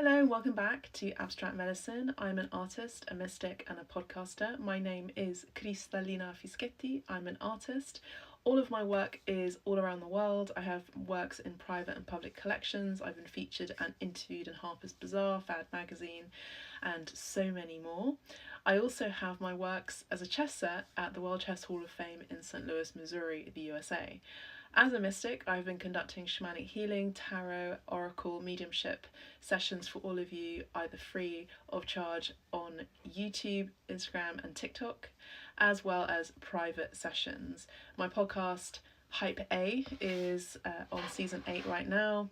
Hello, welcome back to Abstract Medicine. I'm an artist, a mystic, and a podcaster. My name is Cristallina Fischetti. I'm an artist. All of my work is all around the world. I have works in private and public collections. I've been featured and interviewed in Harper's Bazaar, Fad Magazine, and so many more. I also have my works as a chess set at the World Chess Hall of Fame in St. Louis, Missouri, the USA. As a mystic, I've been conducting shamanic healing, tarot, oracle, mediumship sessions for all of you, either free or of charge, on YouTube, Instagram, and TikTok, as well as private sessions. My podcast, Hype A, is on season 8 right now,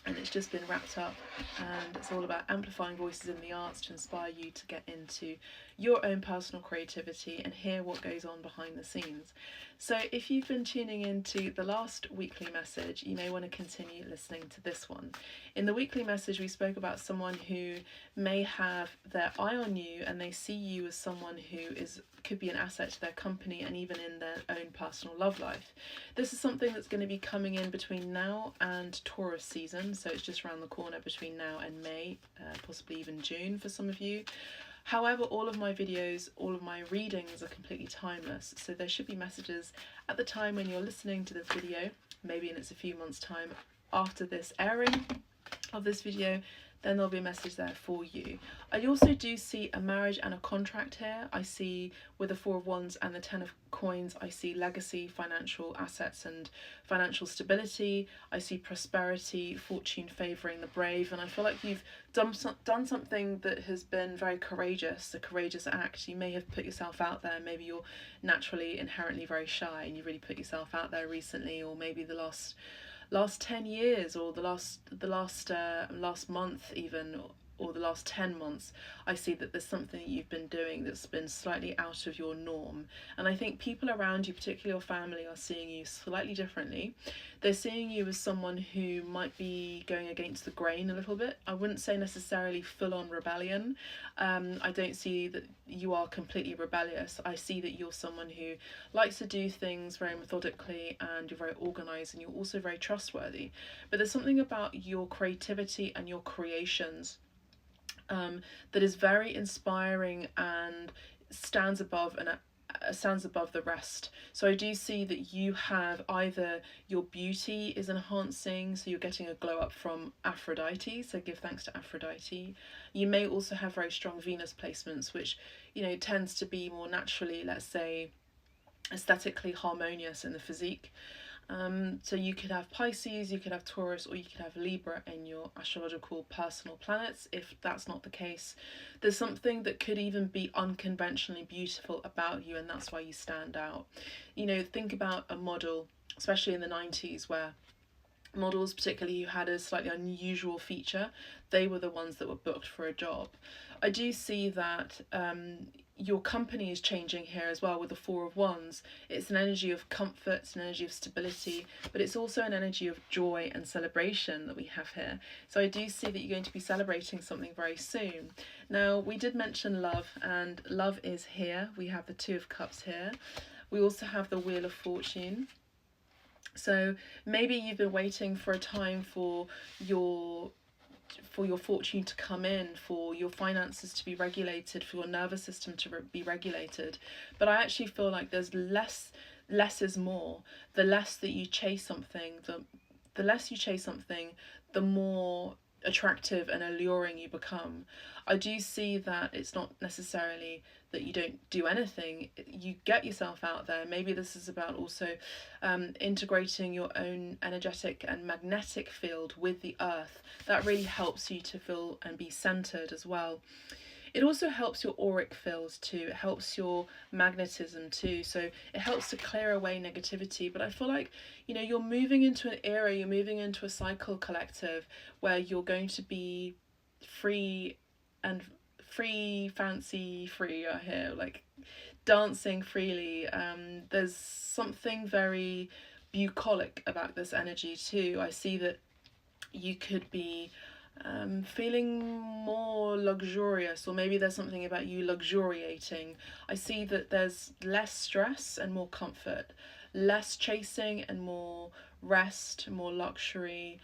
and it's just been wrapped up, and it's all about amplifying voices in the arts to inspire you to get into your own personal creativity and hear what goes on behind the scenes. So if you've been tuning into the last weekly message, you may want to continue listening to this one. In the weekly message, we spoke about someone who may have their eye on you and they see you as someone who could be an asset to their company and even in their own personal love life. This is something that's going to be coming in between now and Taurus season, so it's just around the corner between now and May, possibly even June for some of you. However, all of my videos, all of my readings are completely timeless, so there should be messages at the time when you're listening to this video, maybe in it's a few months' time after this airing of this video, then there'll be a message there for you. I also do see a marriage and a contract here. I see with the Four of Wands and the Ten of Coins, I see legacy, financial assets and financial stability. I see prosperity, fortune favouring the brave, and I feel like you've done something that has been very courageous, a courageous act. You may have put yourself out there. Maybe you're naturally inherently very shy and you really put yourself out there recently, or maybe the last 10 years or the last month even, or the last 10 months, I see that there's something that you've been doing that's been slightly out of your norm. And I think people around you, particularly your family, are seeing you slightly differently. They're seeing you as someone who might be going against the grain a little bit. I wouldn't say necessarily full-on rebellion. I don't see that you are completely rebellious. I see that you're someone who likes to do things very methodically, and you're very organised, and you're also very trustworthy. But there's something about your creativity and your creations that is very inspiring and stands above the rest. So I do see that you have either your beauty is enhancing, so you're getting a glow up from Aphrodite, so give thanks to Aphrodite. You may also have very strong Venus placements, which, you know, tends to be more naturally, let's say, aesthetically harmonious in the physique. So you could have Pisces, you could have Taurus, or you could have Libra in your astrological personal planets. If that's not the case, there's something that could even be unconventionally beautiful about you, and that's why you stand out. You know, think about a model, especially in the 90s, where models, particularly who had a slightly unusual feature, they were the ones that were booked for a job. I do see that your company is changing here as well with the Four of Wands. It's an energy of comfort, it's an energy of stability, but it's also an energy of joy and celebration that we have here. So I do see that you're going to be celebrating something very soon. Now, we did mention love, and love is here. We have the Two of Cups here. We also have the Wheel of Fortune. So maybe you've been waiting for a time for your fortune to come in, for your finances to be regulated, for your nervous system to be regulated. But I actually feel like there's less is more. The less that you chase something, the less you chase something, the more attractive and alluring you become. I do see that it's not necessarily that you don't do anything, you get yourself out there. Maybe this is about also integrating your own energetic and magnetic field with the earth. That really helps you to feel and be centered as well. It also helps your auric fields too, it helps your magnetism too, so it helps to clear away negativity. But I feel like, you know, you're moving into an era, you're moving into a cycle collective where you're going to be free out here, like dancing freely. There's something very bucolic about this energy too. I see that you could be feeling more luxurious, or maybe there's something about you luxuriating. I see that there's less stress and more comfort, less chasing and more rest, more luxury,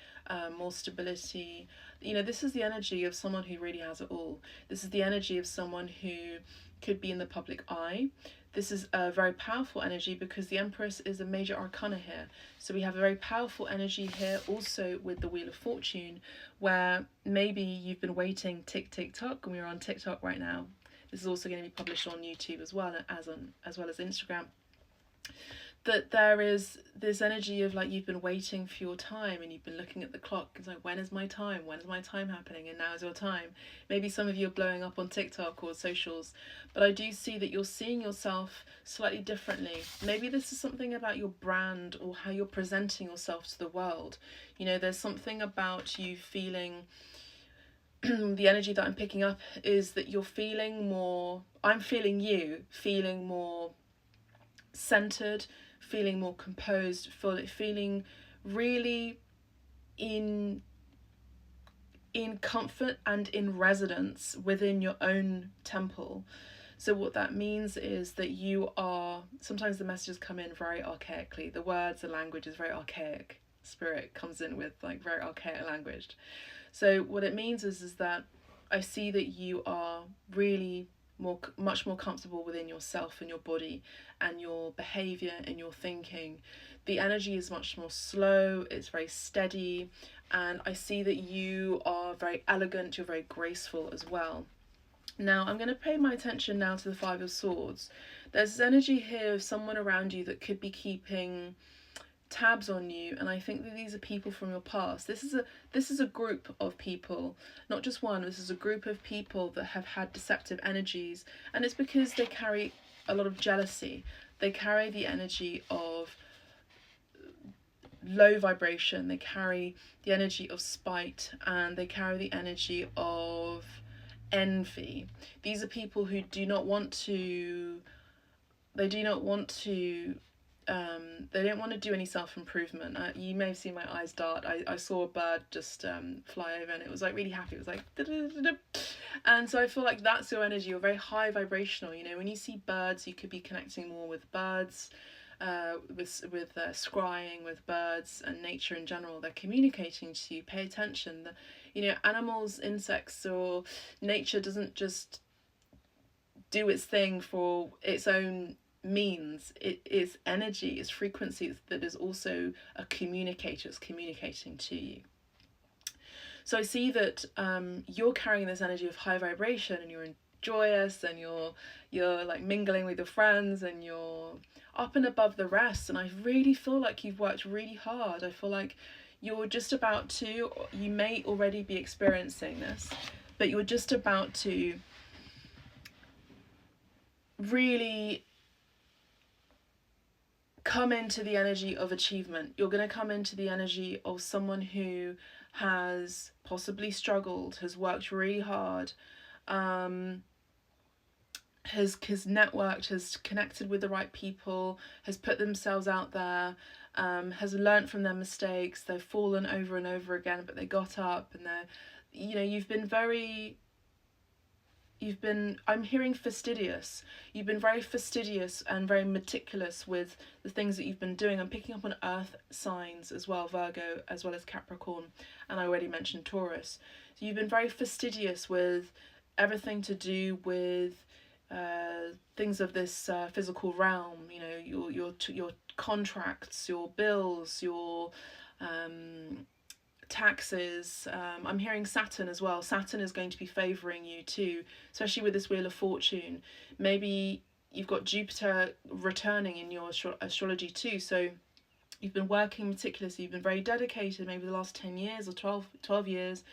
more stability. You know, this is the energy of someone who really has it all. This is the energy of someone who could be in the public eye. This is a very powerful energy because the Empress is a major arcana here. So we have a very powerful energy here also with the Wheel of Fortune, where maybe you've been waiting tick, tick, tock, and we're on TikTok right now. This is also going to be published on YouTube as well as Instagram. That there is this energy of like you've been waiting for your time and you've been looking at the clock. It's like, when is my time? When is my time happening? And now is your time. Maybe some of you are blowing up on TikTok or socials, but I do see that you're seeing yourself slightly differently. Maybe this is something about your brand or how you're presenting yourself to the world. You know, there's something about you feeling the energy that I'm picking up is that you're feeling more, I'm feeling you feeling more centered, feeling more composed, feeling really in comfort and in residence within your own temple. So what that means is that you are, sometimes the messages come in very archaically. The words, the language is very archaic. Spirit comes in with like very archaic language. So what it means is that I see that you are really much more comfortable within yourself and your body and your behavior and your thinking. The energy is much more slow, it's very steady, and I see that you are very elegant, you're very graceful as well. Now I'm going to pay my attention now to the Five of Swords. There's this energy here of someone around you that could be keeping tabs on you, and I think that these are people from your past. This is a group of people, not just one. This is a group of people that have had deceptive energies, and it's because they carry a lot of jealousy. They carry the energy of low vibration, they carry the energy of spite, and they carry the energy of envy. These are people who do not want to they don't want to do any self-improvement. You may have seen my eyes dart. I saw a bird just fly over, and it was like really happy. It was like da-da-da-da. And so I feel like that's your energy. You're very high vibrational. You know, when you see birds, you could be connecting more with birds, with scrying with birds and nature in general. They're communicating to you. Pay attention. You know, animals, insects, or nature doesn't just do its thing for its own means. It is energy, it's frequency that is also a communicator. It's communicating to you. So I see that you're carrying this energy of high vibration, and you're joyous, and you're like mingling with your friends, and you're up and above the rest. And I really feel like you've worked really hard. I feel like you're just about to, you may already be experiencing this, but you're just about to really come into the energy of achievement. You're going to come into the energy of someone who has possibly struggled, has worked really hard, has networked, has connected with the right people, has put themselves out there, has learnt from their mistakes. They've fallen over and over again, but they got up, and I'm hearing fastidious. You've been very fastidious and very meticulous with the things that you've been doing. I'm picking up on earth signs as well, Virgo, as well as Capricorn, and I already mentioned Taurus. So you've been very fastidious with everything to do with things of this physical realm. You know, your contracts, your bills, your taxes. I'm hearing Saturn as well. Saturn is going to be favouring you too, especially with this Wheel of Fortune. Maybe you've got Jupiter returning in your astrology too, so you've been working meticulously, you've been very dedicated, maybe the last 10 years or 12 years,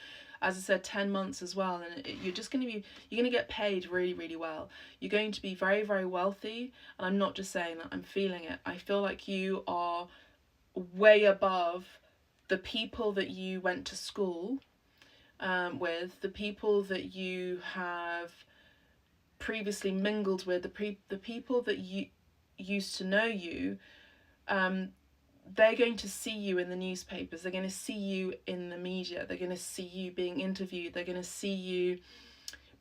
as I said, 10 months as well, and you're going to get paid really, really well. You're going to be very, very wealthy, and I'm not just saying that, I'm feeling it. I feel like you are way above the people that you went to school with, the people that you have previously mingled with, the people that you used to know you. They're going to see you in the newspapers, they're going to see you in the media, they're going to see you being interviewed, they're going to see you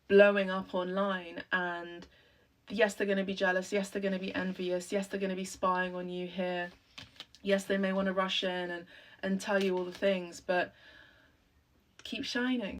blowing up online, and yes, they're going to be jealous, yes, they're going to be envious, yes, they're going to be spying on you here, yes, they may want to rush in and tell you all the things, but keep shining.